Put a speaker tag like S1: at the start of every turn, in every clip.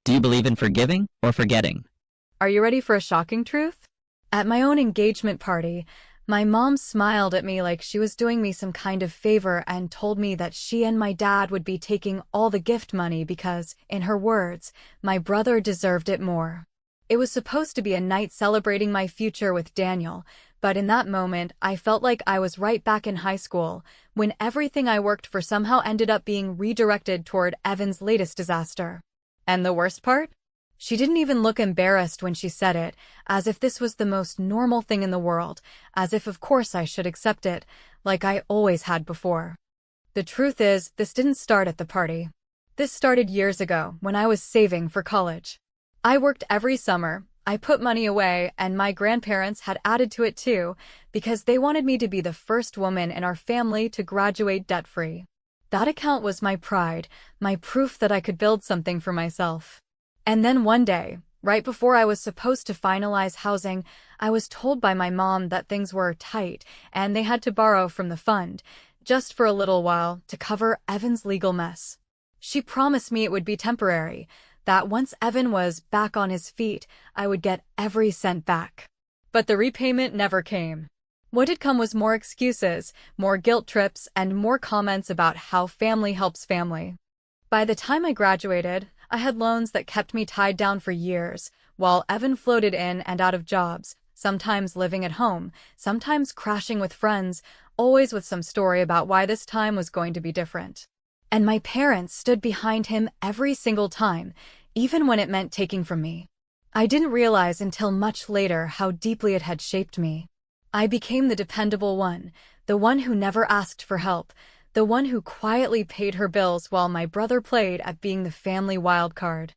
S1: Do you believe in forgiving or forgetting?
S2: Are you ready for a shocking truth? At my own engagement party, my mom smiled at me like she was doing me some kind of favor and told me that she and my dad would be taking all the gift money because, in her words, my brother deserved it more. It was supposed to be a night celebrating my future with Daniel, but in that moment, I felt like I was right back in high school, when everything I worked for somehow ended up being redirected toward Evan's latest disaster. And the worst part? She didn't even look embarrassed when she said it, as if this was the most normal thing in the world, as if of course I should accept it, like I always had before. The truth is, this didn't start at the party. This started years ago, when I was saving for college. I worked every summer, I put money away, and my grandparents had added to it too, because they wanted me to be the first woman in our family to graduate debt-free. That account was my pride, my proof that I could build something for myself. And then one day, right before I was supposed to finalize housing, I was told by my mom that things were tight and they had to borrow from the fund, just for a little while, to cover Evan's legal mess. She promised me it would be temporary, that once Evan was back on his feet, I would get every cent back. But the repayment never came. What did come was more excuses, more guilt trips, and more comments about how family helps family. By the time I graduated, I had loans that kept me tied down for years, while Evan floated in and out of jobs, sometimes living at home, sometimes crashing with friends, always with some story about why this time was going to be different. And my parents stood behind him every single time, even when it meant taking from me. I didn't realize until much later how deeply it had shaped me. I became the dependable one, the one who never asked for help, the one who quietly paid her bills while my brother played at being the family wild card.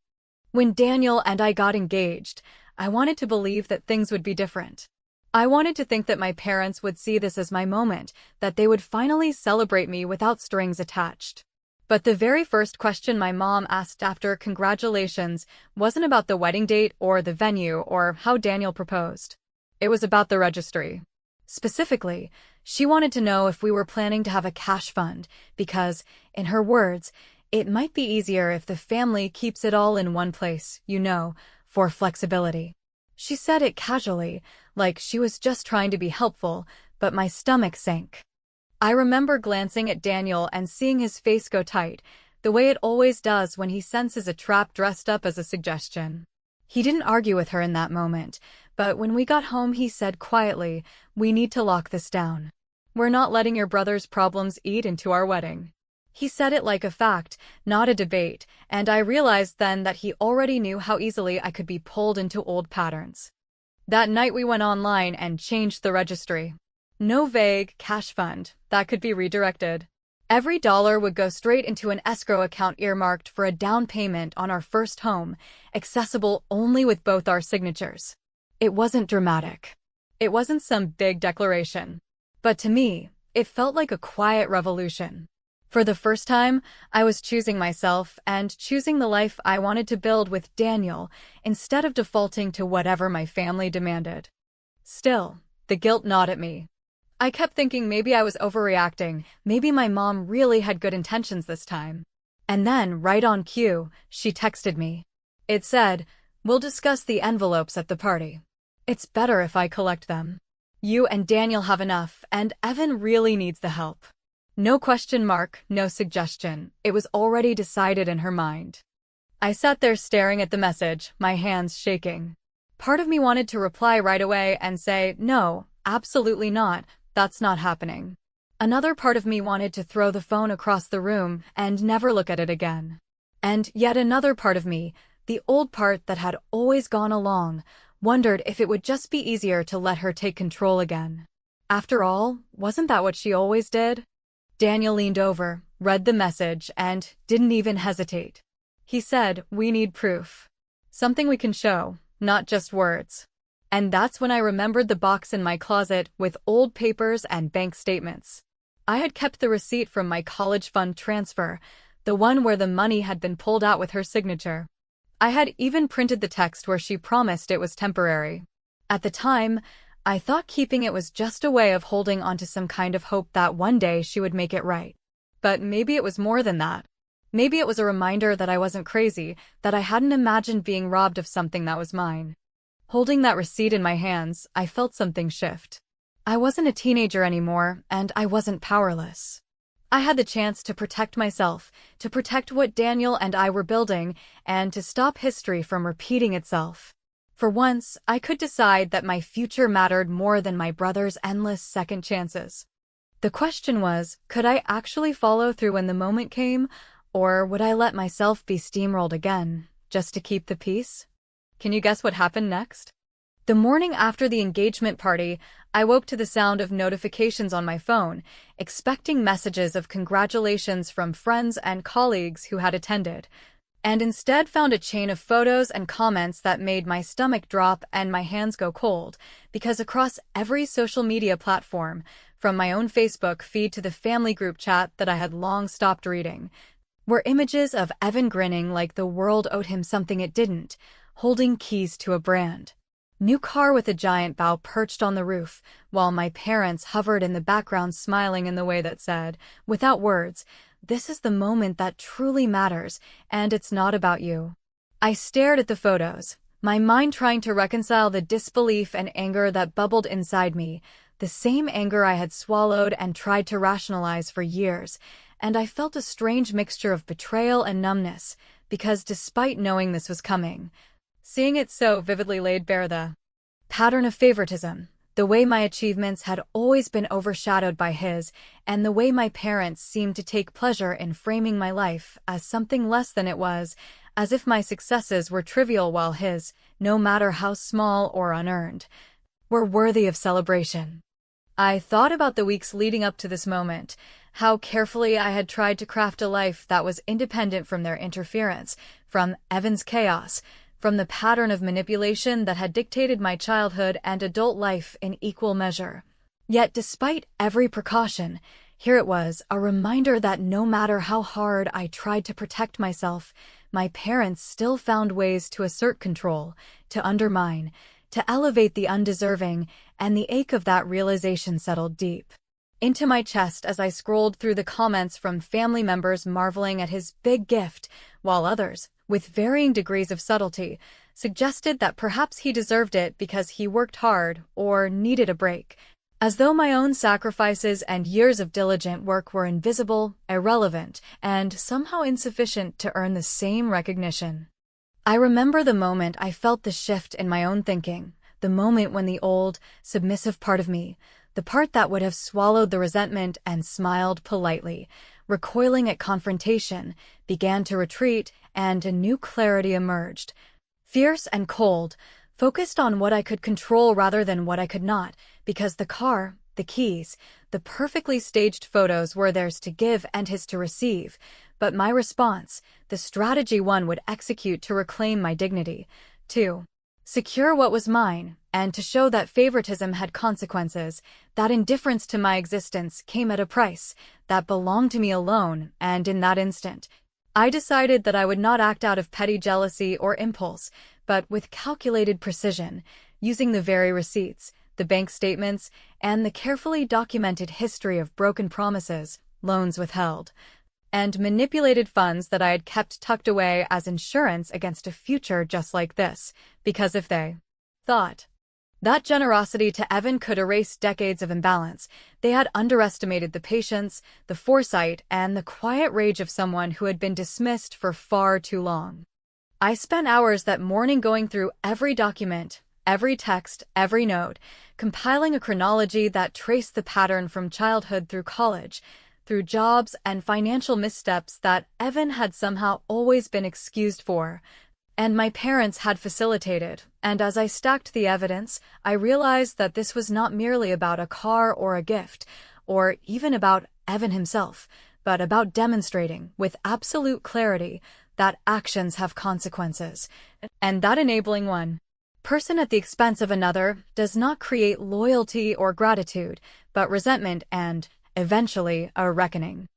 S2: When Daniel and I got engaged, I wanted to believe that things would be different. I wanted to think that my parents would see this as my moment, that they would finally celebrate me without strings attached. But the very first question my mom asked after congratulations wasn't about the wedding date or the venue or how Daniel proposed. It was about the registry. Specifically, she wanted to know if we were planning to have a cash fund because, in her words, it might be easier if the family keeps it all in one place, for flexibility. She said it casually, like she was just trying to be helpful, but my stomach sank. I remember glancing at Daniel and seeing his face go tight, the way it always does when he senses a trap dressed up as a suggestion. He didn't argue with her in that moment, but when we got home he said quietly, "We need to lock this down. We're not letting your brother's problems eat into our wedding." He said it like a fact, not a debate, and I realized then that he already knew how easily I could be pulled into old patterns. That night we went online and changed the registry. No vague cash fund that could be redirected. Every dollar would go straight into an escrow account earmarked for a down payment on our first home, accessible only with both our signatures. It wasn't dramatic. It wasn't some big declaration. But to me, it felt like a quiet revolution. For the first time, I was choosing myself and choosing the life I wanted to build with Daniel instead of defaulting to whatever my family demanded. Still, the guilt gnawed at me. I kept thinking maybe I was overreacting, maybe my mom really had good intentions this time. And then, right on cue, she texted me. It said, "We'll discuss the envelopes at the party. It's better if I collect them. You and Daniel have enough, and Evan really needs the help." No question mark, no suggestion. It was already decided in her mind. I sat there staring at the message, my hands shaking. Part of me wanted to reply right away and say, "No, absolutely not. That's not happening." Another part of me wanted to throw the phone across the room and never look at it again. And yet another part of me, the old part that had always gone along, wondered if it would just be easier to let her take control again. After all, wasn't that what she always did? Daniel leaned over, read the message, and didn't even hesitate. He said, "We need proof. Something we can show, not just words." And that's when I remembered the box in my closet with old papers and bank statements. I had kept the receipt from my college fund transfer, the one where the money had been pulled out with her signature. I had even printed the text where she promised it was temporary. At the time, I thought keeping it was just a way of holding onto some kind of hope that one day she would make it right. But maybe it was more than that. Maybe it was a reminder that I wasn't crazy, that I hadn't imagined being robbed of something that was mine. Holding that receipt in my hands, I felt something shift. I wasn't a teenager anymore, and I wasn't powerless. I had the chance to protect myself, to protect what Daniel and I were building, and to stop history from repeating itself. For once, I could decide that my future mattered more than my brother's endless second chances. The question was, could I actually follow through when the moment came, or would I let myself be steamrolled again, just to keep the peace? Can you guess what happened next? The morning after the engagement party, I woke to the sound of notifications on my phone, expecting messages of congratulations from friends and colleagues who had attended, and instead found a chain of photos and comments that made my stomach drop and my hands go cold, because across every social media platform, from my own Facebook feed to the family group chat that I had long stopped reading, were images of Evan grinning like the world owed him something it didn't, holding keys to a brand new car with a giant bow perched on the roof, while my parents hovered in the background smiling in the way that said, without words, "This is the moment that truly matters, and it's not about you." I stared at the photos, my mind trying to reconcile the disbelief and anger that bubbled inside me, the same anger I had swallowed and tried to rationalize for years, and I felt a strange mixture of betrayal and numbness, because despite knowing this was coming, seeing it so vividly laid bare the pattern of favoritism, the way my achievements had always been overshadowed by his, and the way my parents seemed to take pleasure in framing my life as something less than it was, as if my successes were trivial while his, no matter how small or unearned, were worthy of celebration. I thought about the weeks leading up to this moment, how carefully I had tried to craft a life that was independent from their interference, from Evan's chaos, from the pattern of manipulation that had dictated my childhood and adult life in equal measure. Yet despite every precaution, here it was, a reminder that no matter how hard I tried to protect myself, my parents still found ways to assert control, to undermine, to elevate the undeserving, and the ache of that realization settled deep into my chest as I scrolled through the comments from family members marveling at his big gift, while others, with varying degrees of subtlety, suggested that perhaps he deserved it because he worked hard or needed a break, as though my own sacrifices and years of diligent work were invisible, irrelevant, and somehow insufficient to earn the same recognition. I remember the moment I felt the shift in my own thinking, the moment when the old, submissive part of me, the part that would have swallowed the resentment and smiled politely, recoiling at confrontation, began to retreat, and a new clarity emerged. Fierce and cold, focused on what I could control rather than what I could not, because the car, the keys, the perfectly staged photos were theirs to give and his to receive, but my response, the strategy one would execute to reclaim my dignity, to secure what was mine, and to show that favoritism had consequences, that indifference to my existence came at a price, that belonged to me alone, and in that instant, I decided that I would not act out of petty jealousy or impulse, but with calculated precision, using the very receipts, the bank statements, and the carefully documented history of broken promises, loans withheld, and manipulated funds that I had kept tucked away as insurance against a future just like this, because if they thought that generosity to Evan could erase decades of imbalance, they had underestimated the patience, the foresight, and the quiet rage of someone who had been dismissed for far too long. I spent hours that morning going through every document, every text, every note, compiling a chronology that traced the pattern from childhood through college, through jobs and financial missteps that Evan had somehow always been excused for, and my parents had facilitated, and as I stacked the evidence, I realized that this was not merely about a car or a gift, or even about Evan himself, but about demonstrating, with absolute clarity, that actions have consequences, and that enabling one person at the expense of another does not create loyalty or gratitude, but resentment and, eventually, a reckoning.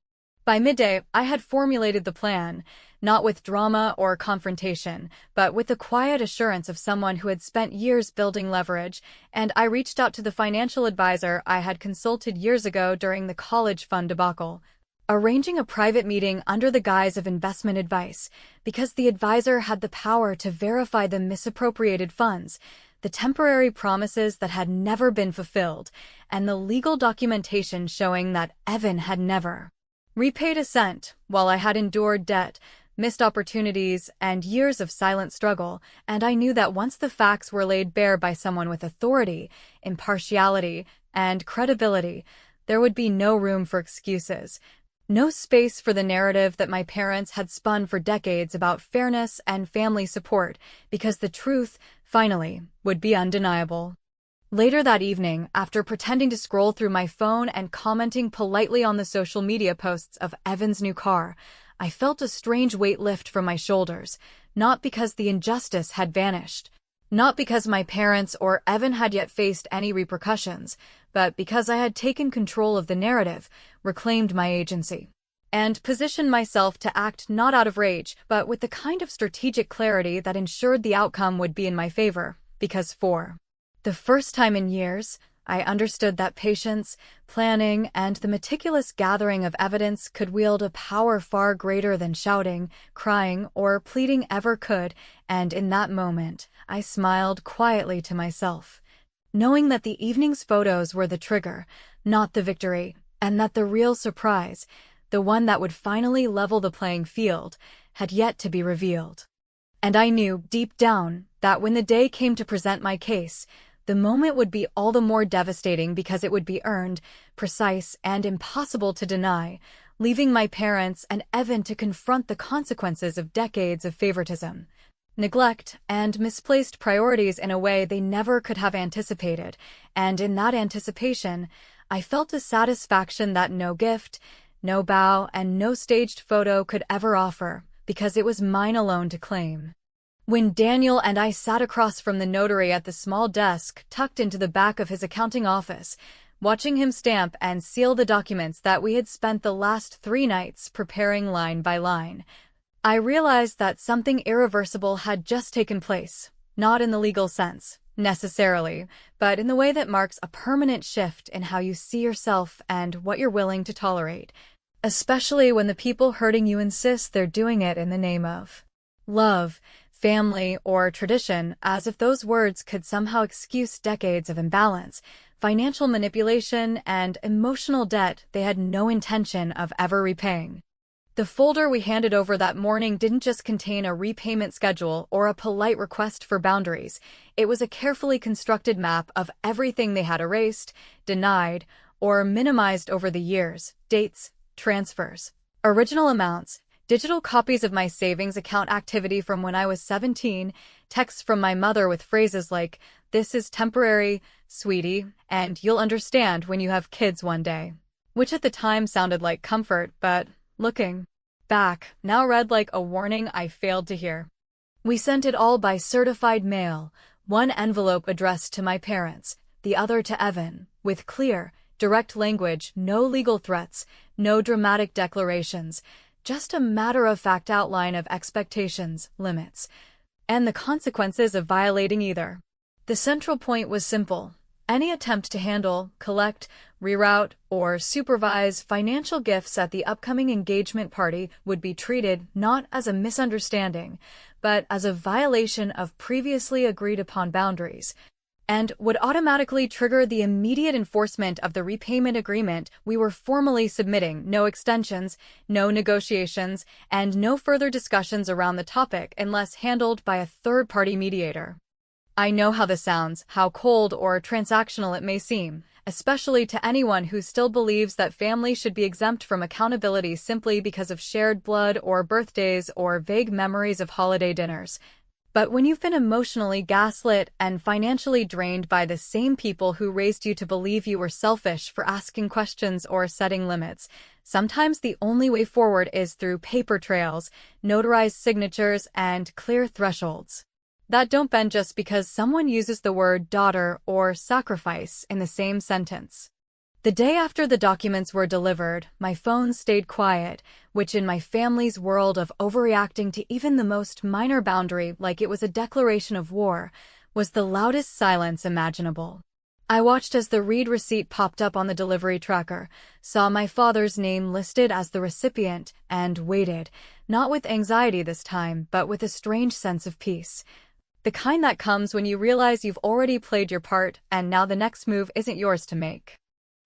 S2: By midday, I had formulated the plan, not with drama or confrontation, but with the quiet assurance of someone who had spent years building leverage, and I reached out to the financial advisor I had consulted years ago during the college fund debacle. arranging a private meeting under the guise of investment advice, because the advisor had the power to verify the misappropriated funds, the temporary promises that had never been fulfilled, and the legal documentation showing that Evan had never repaid a cent, while I had endured debt, missed opportunities, and years of silent struggle, and I knew that once the facts were laid bare by someone with authority, impartiality, and credibility, there would be no room for excuses, no space for the narrative that my parents had spun for decades about fairness and family support, because the truth, finally, would be undeniable. Later that evening, after pretending to scroll through my phone and commenting politely on the social media posts of Evan's new car, I felt a strange weight lift from my shoulders, not because the injustice had vanished, not because my parents or Evan had yet faced any repercussions, but because I had taken control of the narrative, reclaimed my agency, and positioned myself to act not out of rage, but with the kind of strategic clarity that ensured the outcome would be in my favor, because for the first time in years, I understood that patience, planning, and the meticulous gathering of evidence could wield a power far greater than shouting, crying, or pleading ever could, and in that moment, I smiled quietly to myself, knowing that the evening's photos were the trigger, not the victory, and that the real surprise, the one that would finally level the playing field, had yet to be revealed. And I knew, deep down, that when the day came to present my case, the moment would be all the more devastating because it would be earned, precise, and impossible to deny, leaving my parents and Evan to confront the consequences of decades of favoritism, neglect, and misplaced priorities in a way they never could have anticipated, and in that anticipation, I felt a satisfaction that no gift, no bow, and no staged photo could ever offer, because it was mine alone to claim. When Daniel and I sat across from the notary at the small desk tucked into the back of his accounting office, watching him stamp and seal the documents that we had spent the last 3 nights preparing line by line, I realized that something irreversible had just taken place, not in the legal sense, necessarily, but in the way that marks a permanent shift in how you see yourself and what you're willing to tolerate, especially when the people hurting you insist they're doing it in the name of love, family, or tradition, as if those words could somehow excuse decades of imbalance, financial manipulation, and emotional debt they had no intention of ever repaying. The folder we handed over that morning didn't just contain a repayment schedule or a polite request for boundaries. It was a carefully constructed map of everything they had erased, denied, or minimized over the years: dates, transfers, original amounts, digital copies of my savings account activity from when I was 17, texts from my mother with phrases like, "This is temporary, sweetie, and you'll understand when you have kids one day," which at the time sounded like comfort, but, looking back, now read like a warning I failed to hear. We sent it all by certified mail, one envelope addressed to my parents, the other to Evan, with clear, direct language, no legal threats, no dramatic declarations, just a matter-of-fact outline of expectations, limits, and the consequences of violating either. The central point was simple. Any attempt to handle, collect, reroute, or supervise financial gifts at the upcoming engagement party would be treated not as a misunderstanding, but as a violation of previously agreed-upon boundaries, and would automatically trigger the immediate enforcement of the repayment agreement we were formally submitting. No extensions, no negotiations, and no further discussions around the topic unless handled by a third-party mediator. I know how this sounds, how cold or transactional it may seem, especially to anyone who still believes that family should be exempt from accountability simply because of shared blood or birthdays or vague memories of holiday dinners. But when you've been emotionally gaslit and financially drained by the same people who raised you to believe you were selfish for asking questions or setting limits, sometimes the only way forward is through paper trails, notarized signatures, and clear thresholds that don't bend just because someone uses the word daughter or sacrifice in the same sentence. The day after the documents were delivered, my phone stayed quiet, which in my family's world of overreacting to even the most minor boundary like it was a declaration of war, was the loudest silence imaginable. I watched as the read receipt popped up on the delivery tracker, saw my father's name listed as the recipient, and waited, not with anxiety this time, but with a strange sense of peace. The kind that comes when you realize you've already played your part and now the next move isn't yours to make.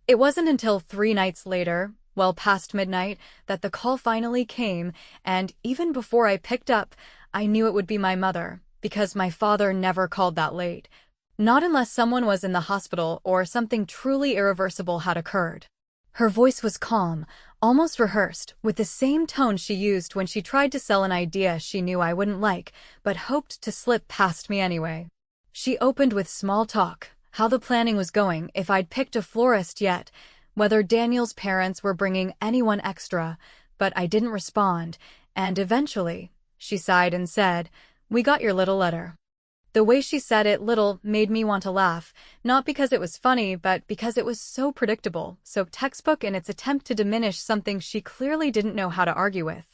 S2: It wasn't until 3 nights later, well past midnight, that the call finally came, and even before I picked up, I knew it would be my mother, because my father never called that late. Not unless someone was in the hospital or something truly irreversible had occurred. Her voice was calm, almost rehearsed, with the same tone she used when she tried to sell an idea she knew I wouldn't like, but hoped to slip past me anyway. She opened with small talk, how the planning was going, if I'd picked a florist yet, whether Daniel's parents were bringing anyone extra, but I didn't respond, and eventually, she sighed and said, "We got your little letter." The way she said it little made me want to laugh, not because it was funny, but because it was so predictable, so textbook in its attempt to diminish something she clearly didn't know how to argue with.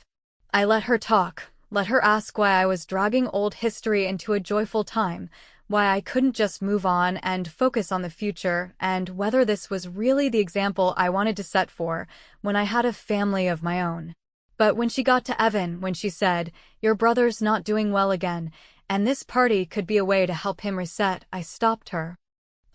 S2: I let her talk, let her ask why I was dragging old history into a joyful time, why I couldn't just move on and focus on the future, and whether this was really the example I wanted to set for when I had a family of my own. But when she got to Evan, when she said, "Your brother's not doing well again, and this party could be a way to help him reset," I stopped her.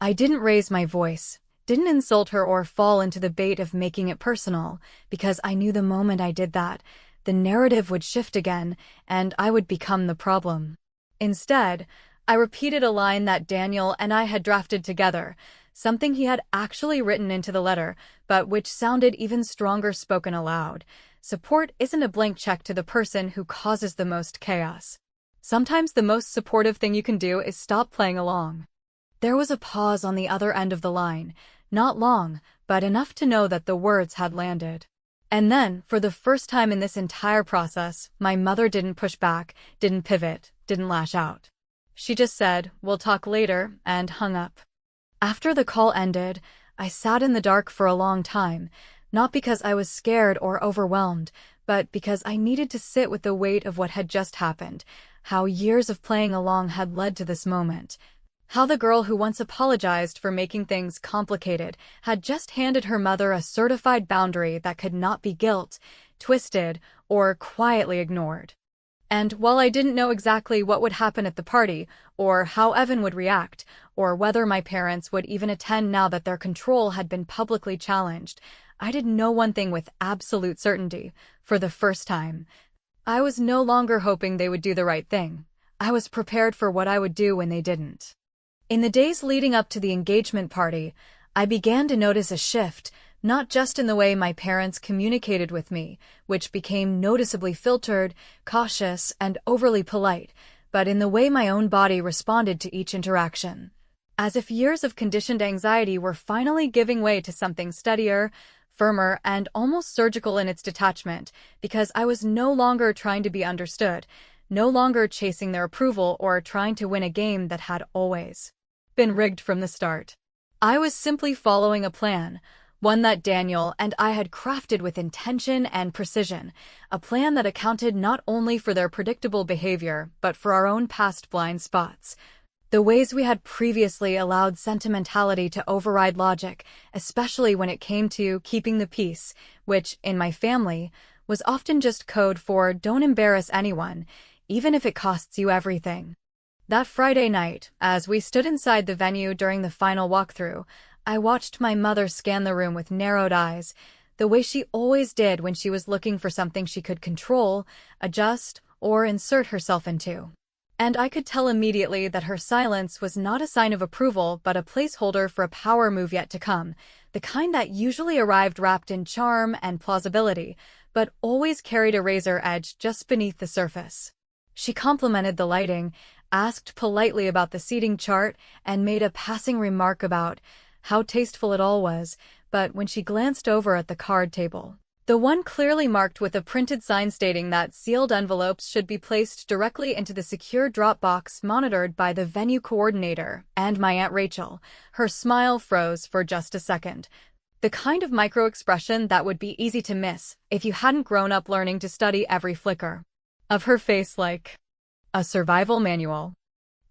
S2: I didn't raise my voice, didn't insult her or fall into the bait of making it personal, because I knew the moment I did that, the narrative would shift again, and I would become the problem. Instead, I repeated a line that Daniel and I had drafted together, something he had actually written into the letter, but which sounded even stronger spoken aloud. Support isn't a blank check to the person who causes the most chaos. Sometimes the most supportive thing you can do is stop playing along. There was a pause on the other end of the line, not long, but enough to know that the words had landed. And then, for the first time in this entire process, my mother didn't push back, didn't pivot, didn't lash out. She just said, "We'll talk later," and hung up. After the call ended, I sat in the dark for a long time, not because I was scared or overwhelmed, but because I needed to sit with the weight of what had just happened, how years of playing along had led to this moment, how the girl who once apologized for making things complicated had just handed her mother a certified boundary that could not be guilt, twisted, or quietly ignored. And while I didn't know exactly what would happen at the party, or how Evan would react, or whether my parents would even attend now that their control had been publicly challenged, I did know one thing with absolute certainty, for the first time. I was no longer hoping they would do the right thing. I was prepared for what I would do when they didn't. In the days leading up to the engagement party, I began to notice a shift, not just in the way my parents communicated with me, which became noticeably filtered, cautious, and overly polite, but in the way my own body responded to each interaction. As if years of conditioned anxiety were finally giving way to something steadier, firmer, and almost surgical in its detachment, because I was no longer trying to be understood, no longer chasing their approval or trying to win a game that had always been rigged from the start. I was simply following a plan, one that Daniel and I had crafted with intention and precision, a plan that accounted not only for their predictable behavior, but for our own past blind spots. The ways we had previously allowed sentimentality to override logic, especially when it came to keeping the peace, which, in my family, was often just code for "don't embarrass anyone, even if it costs you everything." That Friday night, as we stood inside the venue during the final walkthrough, I watched my mother scan the room with narrowed eyes, the way she always did when she was looking for something she could control, adjust, or insert herself into. And I could tell immediately that her silence was not a sign of approval but a placeholder for a power move yet to come, the kind that usually arrived wrapped in charm and plausibility, but always carried a razor edge just beneath the surface. She complimented the lighting, asked politely about the seating chart, and made a passing remark about how tasteful it all was, but when she glanced over at the card table, the one clearly marked with a printed sign stating that sealed envelopes should be placed directly into the secure drop box monitored by the venue coordinator and my Aunt Rachel, her smile froze for just a second. The kind of micro-expression that would be easy to miss if you hadn't grown up learning to study every flicker of her face like a survival manual.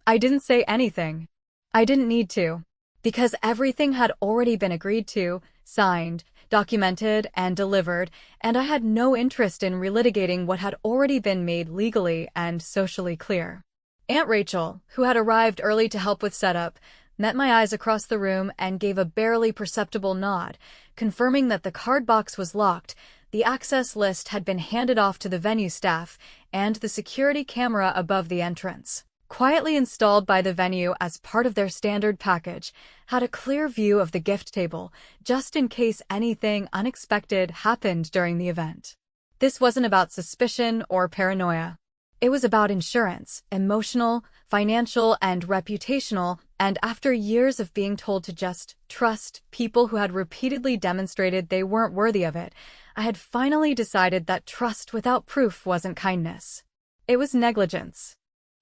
S2: I didn't say anything. I didn't need to. Because everything had already been agreed to, signed, documented, and delivered, and I had no interest in relitigating what had already been made legally and socially clear. Aunt Rachel, who had arrived early to help with setup, met my eyes across the room and gave a barely perceptible nod, confirming that the card box was locked, the access list had been handed off to the venue staff, and the security camera above the entrance, quietly installed by the venue as part of their standard package, had a clear view of the gift table, just in case anything unexpected happened during the event. This wasn't about suspicion or paranoia. It was about insurance, emotional, financial, and reputational, and after years of being told to just trust people who had repeatedly demonstrated they weren't worthy of it, I had finally decided that trust without proof wasn't kindness. It was negligence.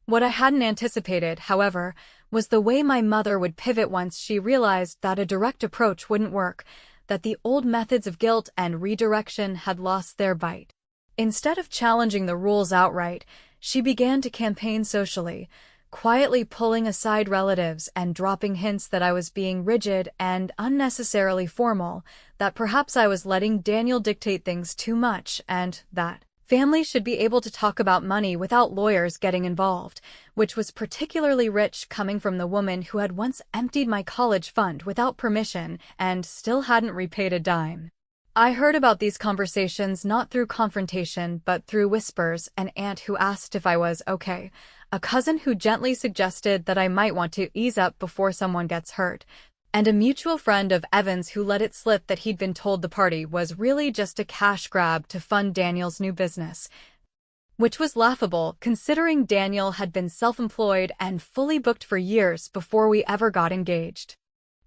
S2: What I hadn't anticipated, however, was the way my mother would pivot once she realized that a direct approach wouldn't work, that the old methods of guilt and redirection had lost their bite. Instead of challenging the rules outright, she began to campaign socially, quietly pulling aside relatives and dropping hints that I was being rigid and unnecessarily formal, that perhaps I was letting Daniel dictate things too much, and that families should be able to talk about money without lawyers getting involved, which was particularly rich coming from the woman who had once emptied my college fund without permission and still hadn't repaid a dime. I heard about these conversations not through confrontation but through whispers: an aunt who asked if I was okay, a cousin who gently suggested that I might want to ease up before someone gets hurt, and a mutual friend of Evan's who let it slip that he'd been told the party was really just a cash grab to fund Daniel's new business, which was laughable considering Daniel had been self-employed and fully booked for years before we ever got engaged.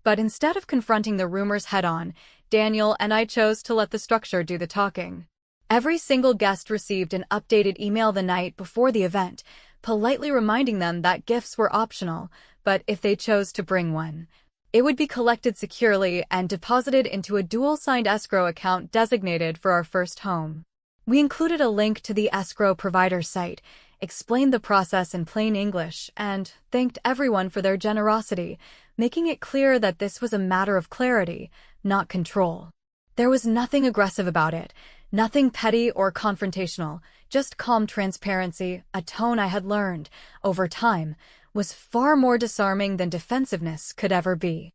S2: But instead of confronting the rumors head-on, Daniel and I chose to let the structure do the talking. Every single guest received an updated email the night before the event, politely reminding them that gifts were optional, but if they chose to bring one, it would be collected securely and deposited into a dual-signed escrow account designated for our first home. We included a link to the escrow provider site, explained the process in plain English, and thanked everyone for their generosity, making it clear that this was a matter of clarity, not control. There was nothing aggressive about it, nothing petty or confrontational, just calm transparency, a tone I had learned, over time, was far more disarming than defensiveness could ever be.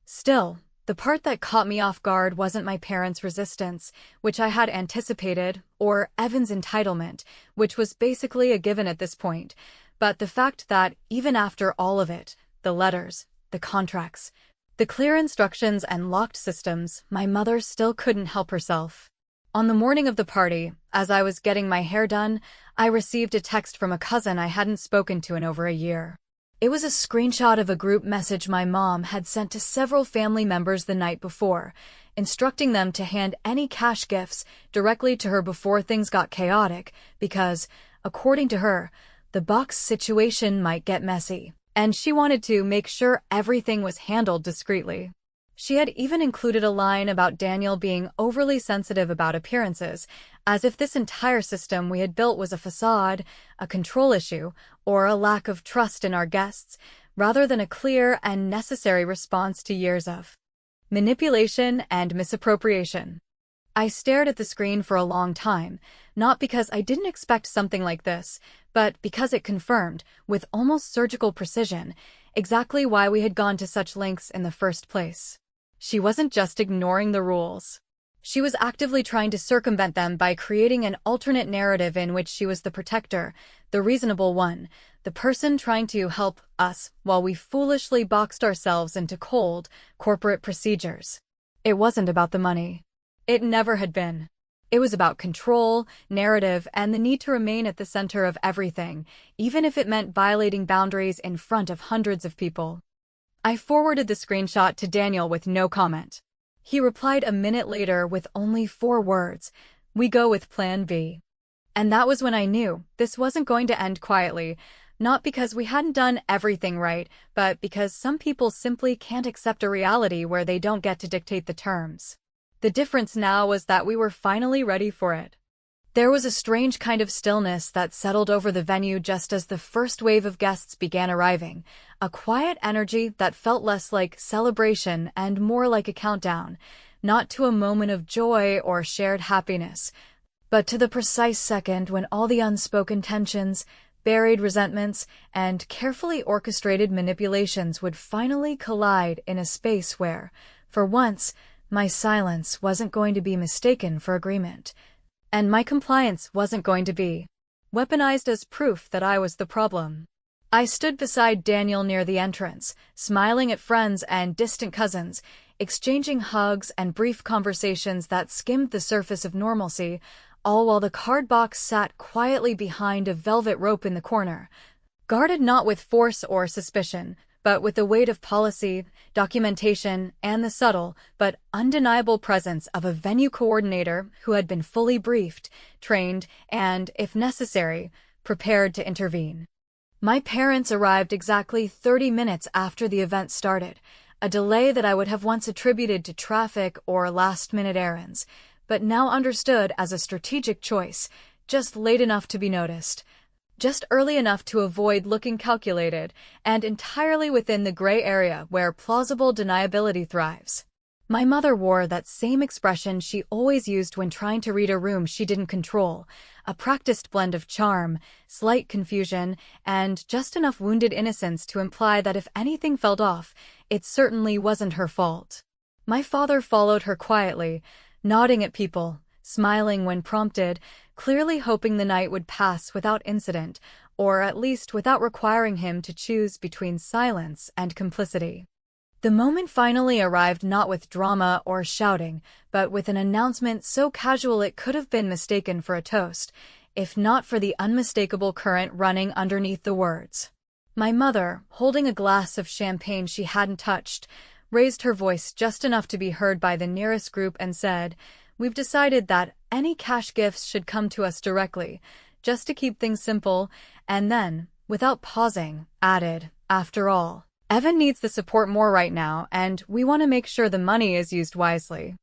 S2: Still, the part that caught me off guard wasn't my parents' resistance, which I had anticipated, or Evan's entitlement, which was basically a given at this point, but the fact that, even after all of it, the letters, the contracts, the clear instructions and locked systems, my mother still couldn't help herself. On the morning of the party, as I was getting my hair done, I received a text from a cousin I hadn't spoken to in over a year. It was a screenshot of a group message my mom had sent to several family members the night before, instructing them to hand any cash gifts directly to her before things got chaotic, because, according to her, the box situation might get messy, and she wanted to make sure everything was handled discreetly. She had even included a line about Daniel being overly sensitive about appearances, as if this entire system we had built was a facade, a control issue, or a lack of trust in our guests, rather than a clear and necessary response to years of manipulation and misappropriation. I stared at the screen for a long time, not because I didn't expect something like this, but because it confirmed, with almost surgical precision, exactly why we had gone to such lengths in the first place. She wasn't just ignoring the rules. She was actively trying to circumvent them by creating an alternate narrative in which she was the protector, the reasonable one, the person trying to help us while we foolishly boxed ourselves into cold, corporate procedures. It wasn't about the money. It never had been. It was about control, narrative, and the need to remain at the center of everything, even if it meant violating boundaries in front of hundreds of people. I forwarded the screenshot to Daniel with no comment. He replied a minute later with only 4 words: "We go with Plan B." And that was when I knew this wasn't going to end quietly, not because we hadn't done everything right, but because some people simply can't accept a reality where they don't get to dictate the terms. The difference now was that we were finally ready for it. There was a strange kind of stillness that settled over the venue just as the first wave of guests began arriving, a quiet energy that felt less like celebration and more like a countdown, not to a moment of joy or shared happiness, but to the precise second when all the unspoken tensions, buried resentments, and carefully orchestrated manipulations would finally collide in a space where, for once, my silence wasn't going to be mistaken for agreement. And my compliance wasn't going to be weaponized as proof that I was the problem. I stood beside Daniel near the entrance, smiling at friends and distant cousins, exchanging hugs and brief conversations that skimmed the surface of normalcy, all while the card box sat quietly behind a velvet rope in the corner, guarded not with force or suspicion, but with the weight of policy, documentation, and the subtle but undeniable presence of a venue coordinator who had been fully briefed, trained, and, if necessary, prepared to intervene. My parents arrived exactly 30 minutes after the event started, a delay that I would have once attributed to traffic or last-minute errands, but now understood as a strategic choice, just late enough to be noticed, just early enough to avoid looking calculated, and entirely within the gray area where plausible deniability thrives. My mother wore that same expression she always used when trying to read a room she didn't control, a practiced blend of charm, slight confusion, and just enough wounded innocence to imply that if anything felt off, it certainly wasn't her fault. My father followed her quietly, nodding at people, smiling when prompted, clearly hoping the night would pass without incident, or at least without requiring him to choose between silence and complicity. The moment finally arrived not with drama or shouting, but with an announcement so casual it could have been mistaken for a toast, if not for the unmistakable current running underneath the words. My mother, holding a glass of champagne she hadn't touched, raised her voice just enough to be heard by the nearest group and said, "We've decided that any cash gifts should come to us directly, just to keep things simple," and then, without pausing, added, "After all, Evan needs the support more right now, and we want to make sure the money is used wisely."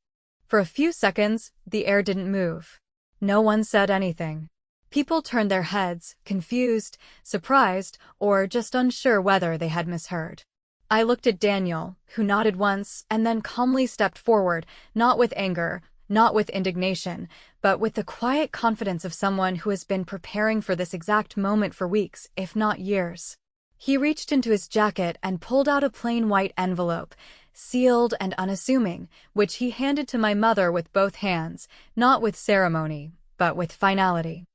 S2: For a few seconds, the air didn't move. No one said anything. People turned their heads, confused, surprised, or just unsure whether they had misheard. I looked at Daniel, who nodded once and then calmly stepped forward, not with anger, not with indignation, but with the quiet confidence of someone who has been preparing for this exact moment for weeks, if not years. He reached into his jacket and pulled out a plain white envelope, sealed and unassuming, which he handed to my mother with both hands, not with ceremony, but with finality.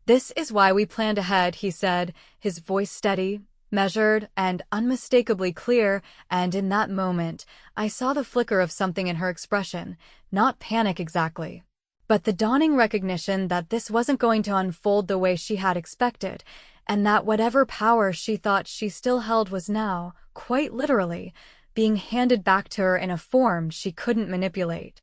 S2: "This is why we planned ahead," he said, his voice steady, measured, and unmistakably clear, and in that moment, I saw the flicker of something in her expression, not panic exactly, but the dawning recognition that this wasn't going to unfold the way she had expected, and that whatever power she thought she still held was now, quite literally, being handed back to her in a form she couldn't manipulate.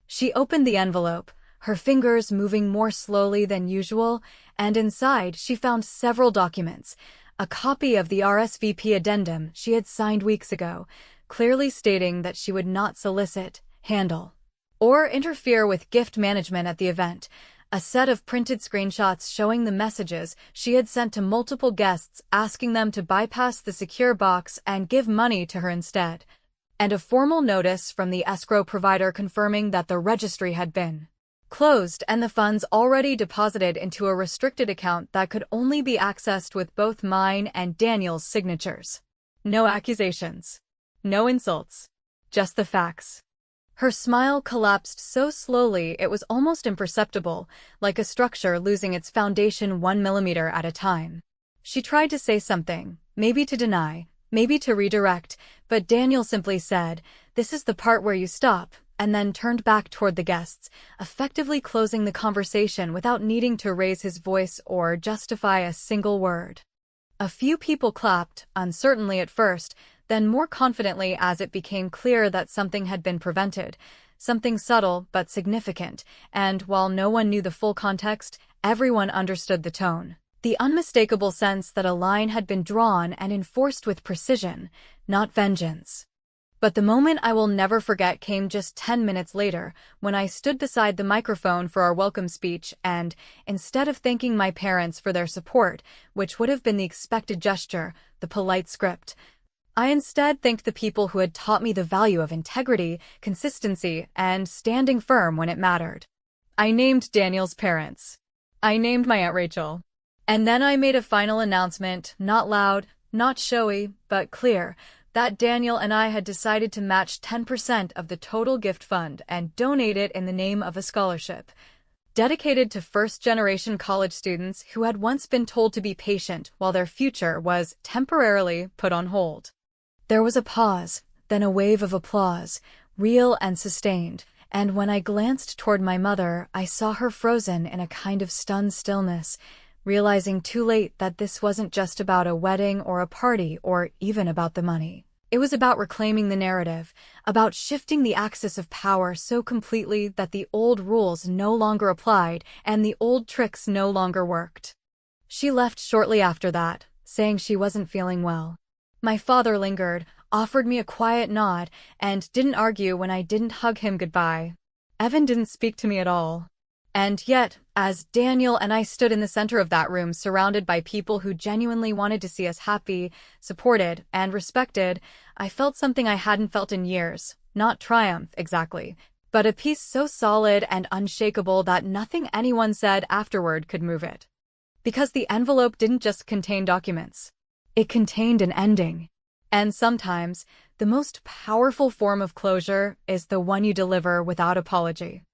S2: She opened the envelope, her fingers moving more slowly than usual, and inside she found several documents, a copy of the RSVP addendum she had signed weeks ago, clearly stating that she would not solicit, handle, or interfere with gift management at the event, a set of printed screenshots showing the messages she had sent to multiple guests asking them to bypass the secure box and give money to her instead, and a formal notice from the escrow provider confirming that the registry had been closed and the funds already deposited into a restricted account that could only be accessed with both mine and Daniel's signatures. No accusations. No insults. Just the facts. Her smile collapsed so slowly it was almost imperceptible, like a structure losing its foundation 1 millimeter at a time. She tried to say something, maybe to deny, maybe to redirect, but Daniel simply said, "This is the part where you stop," and then turned back toward the guests, effectively closing the conversation without needing to raise his voice or justify a single word. A few people clapped, uncertainly at first, then more confidently as it became clear that something had been prevented, something subtle but significant, and while no one knew the full context, everyone understood the tone. The unmistakable sense that a line had been drawn and enforced with precision, not vengeance. But the moment I will never forget came just 10 minutes later, when I stood beside the microphone for our welcome speech and, instead of thanking my parents for their support, which would have been the expected gesture, the polite script, I instead thanked the people who had taught me the value of integrity, consistency, and standing firm when it mattered. I named Daniel's parents. I named my Aunt Rachel. And then I made a final announcement, not loud, not showy, but clear, that Daniel and I had decided to match 10% of the total gift fund and donate it in the name of a scholarship dedicated to first-generation college students who had once been told to be patient while their future was temporarily put on hold. There was a pause, then a wave of applause, real and sustained, and when I glanced toward my mother, I saw her frozen in a kind of stunned stillness, realizing too late that this wasn't just about a wedding or a party or even about the money. It was about reclaiming the narrative, about shifting the axis of power so completely that the old rules no longer applied and the old tricks no longer worked. She left shortly after that, saying she wasn't feeling well. My father lingered, offered me a quiet nod, and didn't argue when I didn't hug him goodbye. Evan didn't speak to me at all. And yet, as Daniel and I stood in the center of that room surrounded by people who genuinely wanted to see us happy, supported, and respected, I felt something I hadn't felt in years. Not triumph, exactly, but a peace so solid and unshakable that nothing anyone said afterward could move it. Because the envelope didn't just contain documents. It contained an ending. And sometimes, the most powerful form of closure is the one you deliver without apology.